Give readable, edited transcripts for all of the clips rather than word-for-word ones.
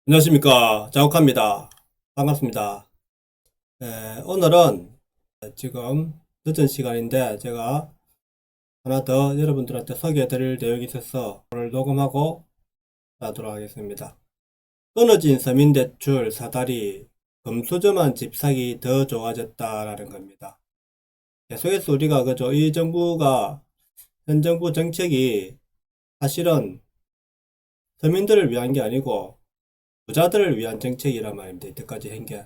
안녕하십니까. 자욱합니다. 반갑습니다. 오늘은 지금 늦은 시간인데 제가 하나 더 여러분들한테 소개해 드릴 내용이 있어서 오늘 녹음하고 하도록 하겠습니다. 끊어진 서민대출 사다리 금수저만 집 사기 더 좋아졌다라는 겁니다. 계속해서 우리가 그죠, 이 정부가 현 정부 정책이 사실은 서민들을 위한 게 아니고 부자들을 위한 정책이란 말입니다. 이때까지 한 게.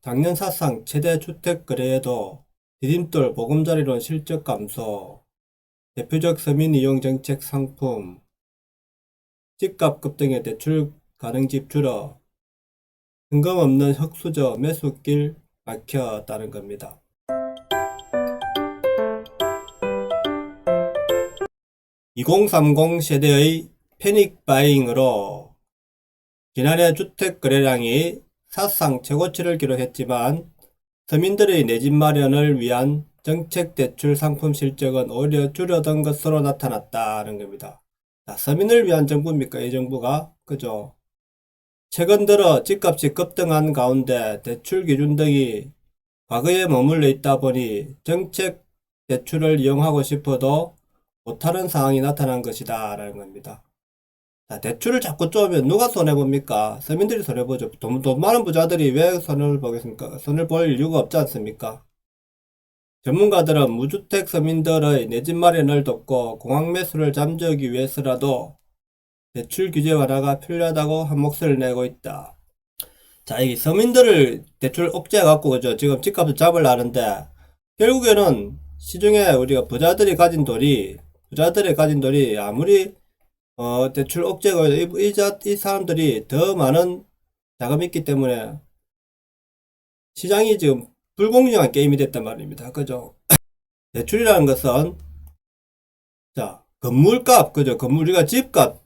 작년 사상 최대 주택 거래에도 디딤돌 보금자리론 실적 감소, 대표적 서민 이용 정책 상품, 집값 급등의 대출 가능집 줄어, 뜬금없는 흙수저 매수길 막혔다는 겁니다. 2030 세대의 패닉 바잉으로 지난해 주택 거래량이 사상 최고치를 기록했지만 서민들의 내 집 마련을 위한 정책 대출 상품 실적은 오히려 줄어든 것으로 나타났다는 겁니다. 자, 서민을 위한 정부입니까? 이 정부가? 그죠? 최근 들어 집값이 급등한 가운데 대출 기준 등이 과거에 머물러 있다 보니 정책 대출을 이용하고 싶어도 못하는 상황이 나타난 것이다 라는 겁니다. 자, 대출을 자꾸 쪼으면 누가 손해봅니까? 서민들이 손해보죠. 돈 많은 부자들이 왜 손해를 보겠습니까? 손해를 볼 이유가 없지 않습니까? 전문가들은 무주택 서민들의 내 집 마련을 돕고 공학 매수를 잠재우기 위해서라도 대출 규제 완화가 필요하다고 한 목소리를 내고 있다. 자, 이 서민들을 대출 억제해갖고, 그죠? 지금 집값을 잡으려는데, 결국에는 시중에 우리가 부자들이 가진 돈이 아무리 대출 억제가 이 사람들이 더 많은 자금이 있기 때문에 시장이 지금 불공정한 게임이 됐단 말입니다. 그죠? 대출이라는 것은 자, 건물값, 그죠? 우리가 집값,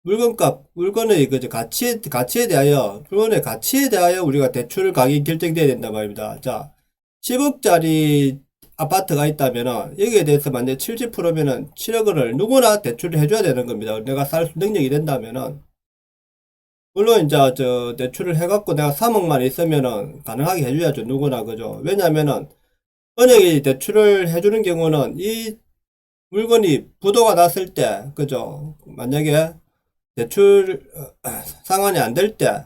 물건값, 물건의 그죠? 가치에 대하여, 물건의 가치에 대하여 우리가 대출 가격이 결정돼야 된단 말입니다. 자, 10억짜리 아파트가 있다면은 여기에 대해서 만약 70%면은 7억 원을 누구나 대출을 해줘야 되는 겁니다. 내가 살 수 능력이 된다면은 물론 이제 저 대출을 해갖고 내가 3억만 있으면은 가능하게 해줘야죠. 누구나 그죠. 왜냐면은 은행이 대출을 해주는 경우는 이 물건이 부도가 났을 때 그죠. 만약에 대출 상환이 안 될 때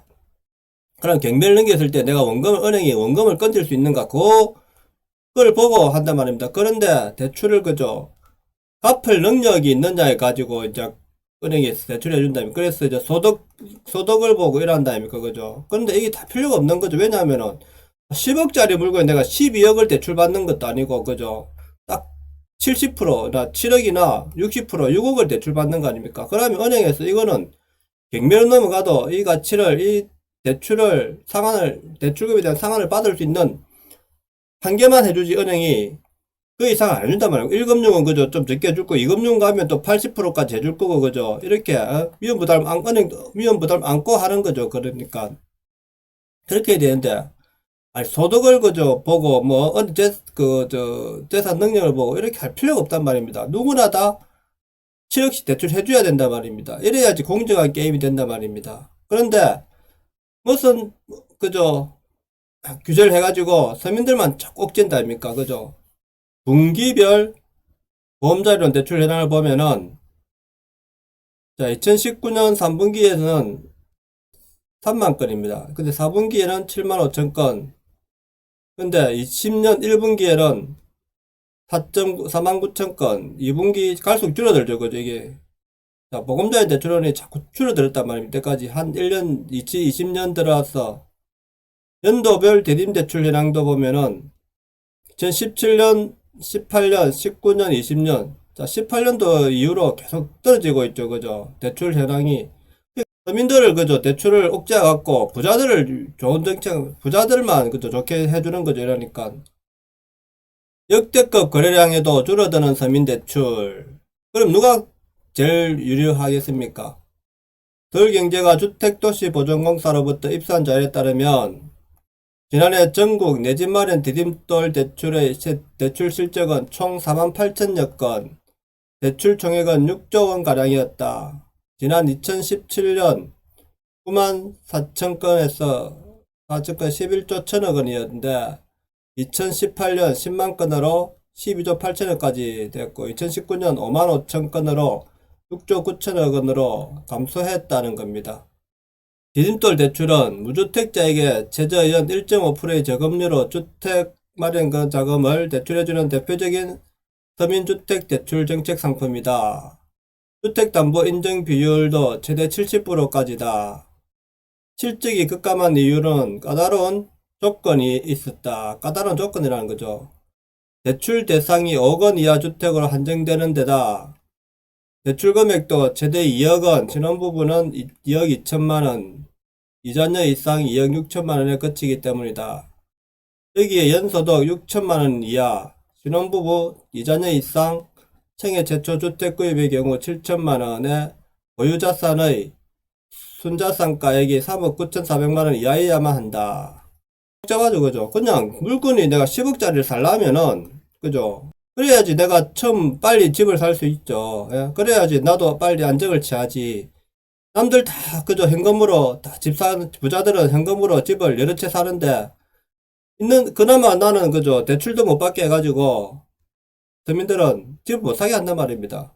그런 경매를 넘겼을 때 내가 은행이 원금을 건질 수 있는가 그걸 보고 한단 말입니다. 그런데 대출을 그죠. 갚을 능력이 있느냐에 가지고 이제 은행에서 대출해 준다면 그래서 이제 소득을 보고 이란다니까 그죠. 그런데 이게 다 필요가 없는 거죠. 왜냐하면은 10억짜리 물건에 내가 12억을 대출 받는 것도 아니고 그죠. 딱 70%나 7억이나 60% 6억을 대출 받는 거 아닙니까? 그러면 은행에서 이거는 경매로 넘어가도 이 가치를 이 대출금에 대한 상환을 받을 수 있는 한계만 해주지 은행이 그 이상 안 해준단 말이에요. 1금융은 그죠. 좀 적게 줄 거, 2금융 가면 또 80%까지 해줄 거고, 그죠. 이렇게, 위험 부담 안고 하는 거죠. 그러니까. 그렇게 해야 되는데, 아니, 소득을 그죠. 보고, 재산 능력을 보고, 이렇게 할 필요가 없단 말입니다. 누구나 다 7억씩 대출 해줘야 된단 말입니다. 이래야지 공정한 게임이 된단 말입니다. 그런데, 무슨, 그죠. 규제를 해가지고, 서민들만 자꾸 억제한다 아닙니까? 그죠. 분기별 보험자료론 대출 현황을 보면은 자 2019년 3분기에는 3만 건입니다. 근데 4분기에는 7만 5천 건. 근데 20년 1분기에는 4만 9천 건. 2분기 갈수록 줄어들죠. 그죠 이게. 자 보험자료 대출원이 자꾸 줄어들었단 말입니다. 이때까지 한 1년 2020년 들어와서 연도별 대림 대출 현황도 보면은 2017년 18년, 19년, 20년. 자, 18년도 이후로 계속 떨어지고 있죠. 그죠? 대출 현황이. 서민들을, 그죠? 대출을 억제해갖고, 좋은 정책, 부자들만, 그죠? 좋게 해주는 거죠. 이러니까. 역대급 거래량에도 줄어드는 서민 대출. 그럼 누가 제일 유리하겠습니까? 더경제가 주택도시보전공사로부터 입수한 자료에 따르면, 지난해 전국 내 집 마련 디딤돌 대출의 대출 실적은 총 48,000여 건, 대출 총액은 6조 원 가량이었다. 지난 2017년 9만 4천 건에서 4천 건 11조 1천억 원이었는데 2018년 10만 건으로 12조 8천억까지 됐고 2019년 5만 5천 건으로 6조 9천억 원으로 감소했다는 겁니다. 디딤돌 대출은 무주택자에게 최저연 1.5%의 저금리로 주택 마련 자금을 대출해주는 대표적인 서민주택 대출 정책 상품이다. 주택담보 인정 비율도 최대 70%까지다. 실적이 급감한 이유는 까다로운 조건이 있었다. 까다로운 조건이라는 거죠. 대출 대상이 5억 원 이하 주택으로 한정되는 데다 대출 금액도 최대 2억 원, 신혼부부는 2억 2천만 원, 이자녀 이상 2억 6천만 원에 그치기 때문이다. 여기에 연소득 6천만 원 이하, 신혼부부, 이자녀 이상, 생애 최초 주택 구입의 경우 7천만 원에 보유자산의 순자산가액이 3억 9천4백만 원 이하여야만 한다. 복잡하죠, 그죠? 그냥 물건이 내가 10억짜리를 살려면은, 그죠? 그래야지 내가 처음 빨리 집을 살 수 있죠. 예? 그래야지 나도 빨리 안정을 취하지. 남들 다, 그죠? 현금으로, 다 집 사는, 부자들은 현금으로 집을 여러 채 사는데, 그나마 나는, 그죠? 대출도 못 받게 해가지고, 서민들은 집을 못 사게 한단 말입니다.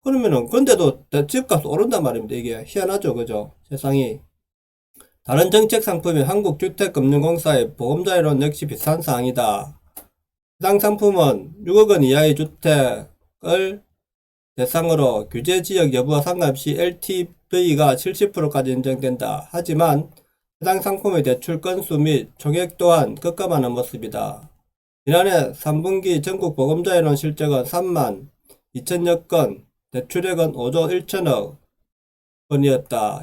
그러면은, 근데도 집값 오른단 말입니다. 이게 희한하죠, 그죠? 세상이. 다른 정책 상품인 한국주택금융공사의 보험자료는 역시 비슷한 사항이다. 해당 상품은 6억 원 이하의 주택을 대상으로 규제 지역 여부와 상관없이 LTV가 70%까지 인정된다. 하지만 해당 상품의 대출 건수 및 총액 또한 급감하는 모습이다. 지난해 3분기 전국 보험자료는 실적은 3만 2천여 건, 대출액은 5조 1천억 원이었다.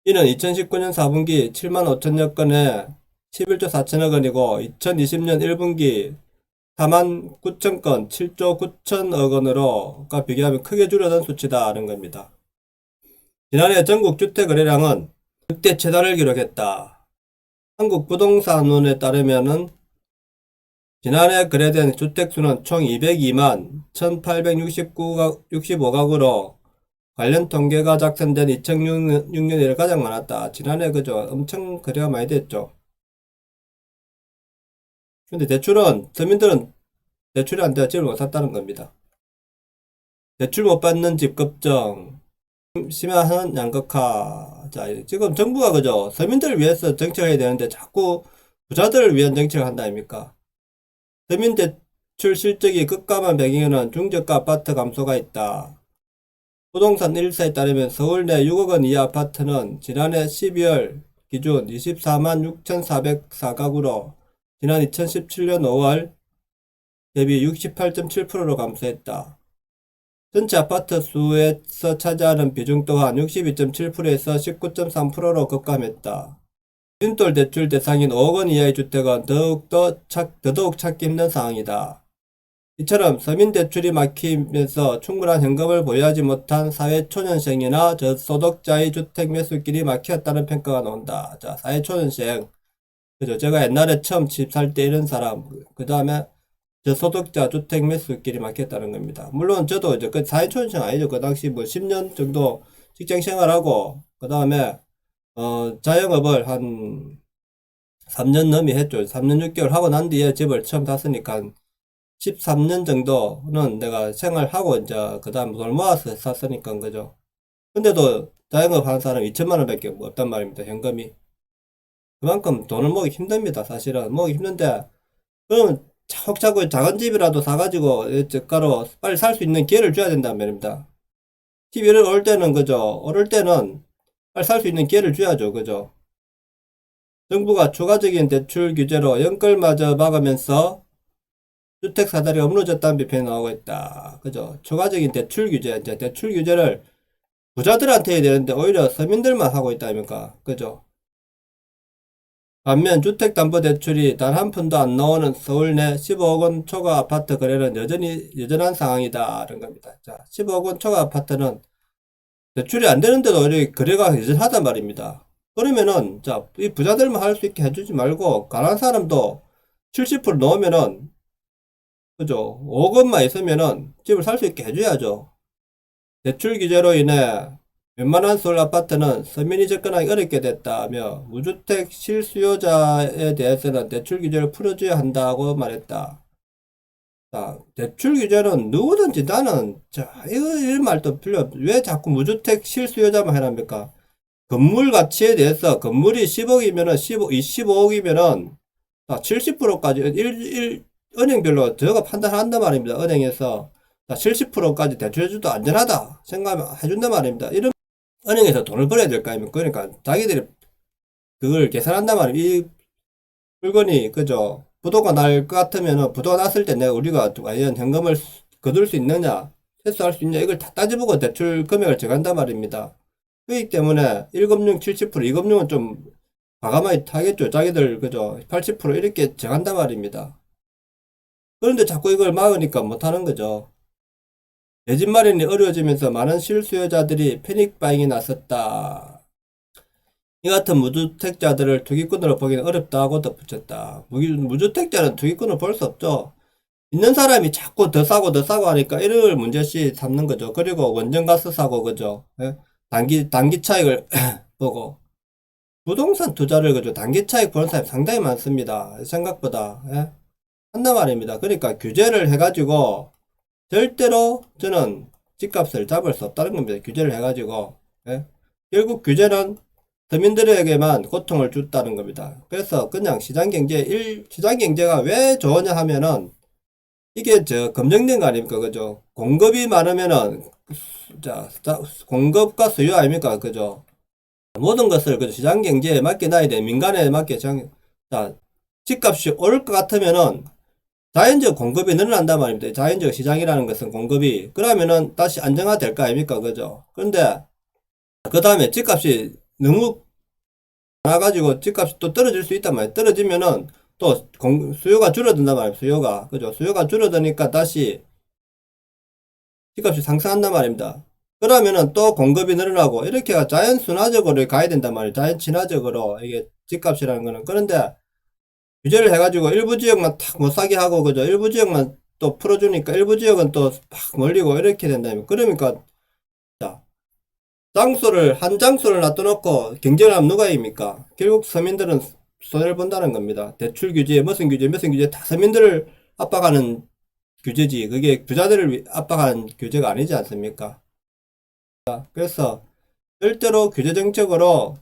이는 2019년 4분기 7만 5천여 건에 11조 4천억 원이고 2020년 1분기 4만 9천 건 7조 9천억 원으로가 비교하면 크게 줄어든 수치다는 겁니다. 지난해 전국 주택 거래량은 역대 최다를 기록했다. 한국부동산원에 따르면은 지난해 거래된 주택수는 총 202만 1865가구로 관련 통계가 작성된 2006년 이래 가장 많았다. 지난해 그죠? 엄청 거래가 많이 됐죠. 근데 서민들은 대출이 안 돼서 집을 못 샀다는 겁니다. 대출 못 받는 집 급증, 심한 양극화. 자, 지금 정부가 그죠? 서민들을 위해서 정책을 해야 되는데 자꾸 부자들을 위한 정책을 한다 아닙니까? 서민 대출 실적이 급감한 배경에는 중저가 아파트 감소가 있다. 부동산 1사에 따르면 서울 내 6억 원 이하 아파트는 지난해 12월 기준 24만 6,404가구로 지난 2017년 5월 대비 68.7%로 감소했다. 전체 아파트 수에서 차지하는 비중 또한 62.7%에서 19.3%로 급감했다. 디딤돌 대출 대상인 5억 원 이하의 주택은 더더욱 찾기 힘든 상황이다. 이처럼 서민 대출이 막히면서 충분한 현금을 보유하지 못한 사회초년생이나 저소득자의 주택 매수길이 막혔다는 평가가 나온다. 자, 사회초년생. 그죠? 제가 옛날에 처음 집 살 때 이런 사람, 그 다음에 저소득자 주택 매수길이 막혔다는 겁니다. 물론 저도 이제 그 사회초년생 아니죠. 그 당시 뭐 10년 정도 직장 생활하고, 그 다음에, 자영업을 한 3년 넘게 했죠. 3년 6개월 하고 난 뒤에 집을 처음 샀으니까 13년 정도는 내가 생활하고 이제 그 다음 돈 모아서 샀으니까 그죠. 근데도 자영업 하는 사람 2천만 원밖에 없단 말입니다. 현금이. 그만큼 돈을 모으기 힘듭니다. 사실은 모으기 힘든데 그러면 차곡차곡 작은 집이라도 사가지고 저가로 빨리 살 수 있는 기회를 줘야 된단 말입니다. 집이 오를 때는 그죠. 오를 때는 빨리 살 수 있는 기회를 줘야죠. 그죠. 정부가 추가적인 대출 규제로 연끌마저 막으면서 주택 사다리가 무너졌다는 비판이 나오고 있다. 그죠? 추가적인 대출 규제, 이제 대출 규제를 부자들한테 해야 되는데 오히려 서민들만 하고 있다 아닙니까? 그죠? 반면 주택담보대출이 단 한 푼도 안 나오는 서울 내 15억 원 초과 아파트 거래는 여전한 상황이다. 이런 겁니다. 자, 15억 원 초과 아파트는 대출이 안 되는데도 오히려 거래가 여전하단 말입니다. 그러면은, 자, 이 부자들만 할 수 있게 해주지 말고, 가난한 사람도 70% 넣으면은, 그죠? 5억 원만 있으면은 집을 살 수 있게 해줘야죠. 대출 규제로 인해 웬만한 서울 아파트는 서민이 접근하기 어렵게 됐다며 무주택 실수요자에 대해서는 대출 규제를 풀어줘야 한다고 말했다. 자, 대출 규제는 누구든지 나는 이런 말도 필요 왜 자꾸 무주택 실수요자만 해랍니까? 건물 가치에 대해서 건물이 10억이면은 25억이면은 70%까지 은행별로 저가 판단한단 말입니다. 은행에서 70%까지 대출해줘도 안전하다 생각해준단 말입니다. 이런 은행에서 돈을 벌어야 될 거 아닙니까? 그러니까 자기들이 그걸 계산한단 말이에요. 이 물건이 그죠? 부도가 날 것 같으면은 부도가 났을 때 내가 우리가 과연 현금을 거둘 수 있느냐, 회수할 수 있냐 이걸 다 따져보고 대출 금액을 정한단 말입니다. 그렇기 때문에 1금융 70%, 2금융은 좀 과감하게 하겠죠. 자기들 그죠? 80% 이렇게 정한단 말입니다. 그런데 자꾸 이걸 막으니까 못하는 거죠. 내 집 마련이 어려워지면서 많은 실수요자들이 패닉 바잉에 나섰다. 이 같은 무주택자들을 투기꾼으로 보기는 어렵다고 덧붙였다. 무주택자는 투기꾼을 볼 수 없죠. 있는 사람이 자꾸 더 싸고 더 싸고 하니까 이를 문제시 삼는 거죠. 그리고 원전가스 사고 그죠. 예? 단기 차익을 보고 부동산 투자를 그죠. 단기 차익 보는 사람이 상당히 많습니다. 생각보다 예? 한단 말입니다. 그러니까 규제를 해가지고 절대로 저는 집값을 잡을 수 없다는 겁니다. 규제를 해가지고 예? 결국 규제는 서민들에게만 고통을 줬다는 겁니다. 그래서 그냥 시장경제가 왜 좋으냐 하면은 이게 검증된 거 아닙니까? 그죠? 공급이 많으면은 공급과 수요 아닙니까? 그죠? 모든 것을 그 시장경제에 맡겨놔야 돼. 민간에 자, 집값이 오를 것 같으면은 자연적 공급이 늘어난단 말입니다. 자연적 시장이라는 것은 공급이. 그러면은 다시 안정화될 거 아닙니까? 그죠? 그런데 그 다음에 집값이 너무 많아가지고 집값이 또 떨어질 수 있단 말이에요. 떨어지면은 또 수요가 줄어든단 말이에요. 수요가. 그죠? 수요가 줄어드니까 다시 집값이 상승한단 말입니다. 그러면은 또 공급이 늘어나고 이렇게 자연순화적으로 가야 된단 말이에요. 자연친화적으로 이게 집값이라는 거는. 그런데 규제를 해가지고 일부 지역만 탁 못 사게 하고 그죠? 일부 지역만 또 풀어주니까 일부 지역은 또 팍 몰리고 이렇게 된다면 그러니까 자 한 장소를 놔둬놓고 경쟁을 하면 누가 이깁니까? 결국 서민들은 손해를 본다는 겁니다. 대출 규제, 무슨 규제 다 서민들을 압박하는 규제지. 그게 부자들을 압박하는 규제가 아니지 않습니까? 그래서 절대로 규제 정책으로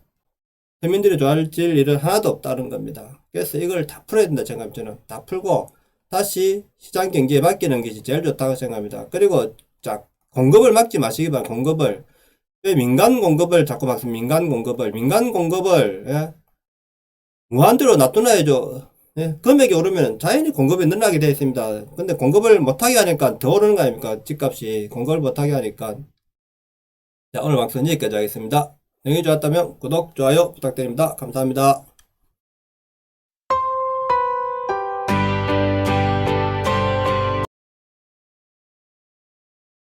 서민들이 좋아질 일은 하나도 없다는 겁니다. 그래서 이걸 다 풀어야 된다 생각합니다. 저는 다 풀고 다시 시장 경제에 맡기는 것이 제일 좋다고 생각합니다. 그리고 자 공급을 막지 마시기 바랍니다. 공급을 왜 민간 공급을 자꾸 막습니까? 민간 공급을 예? 무한대로 놔둬놔야죠. 예? 금액이 오르면 자연히 공급이 늘어나게 되어 있습니다. 근데 공급을 못하게 하니까 더 오르는 거 아닙니까? 집값이 공급을 못하게 하니까. 자, 오늘 방송 여기까지 하겠습니다. 내용이 좋았다면 구독, 좋아요 부탁드립니다. 감사합니다.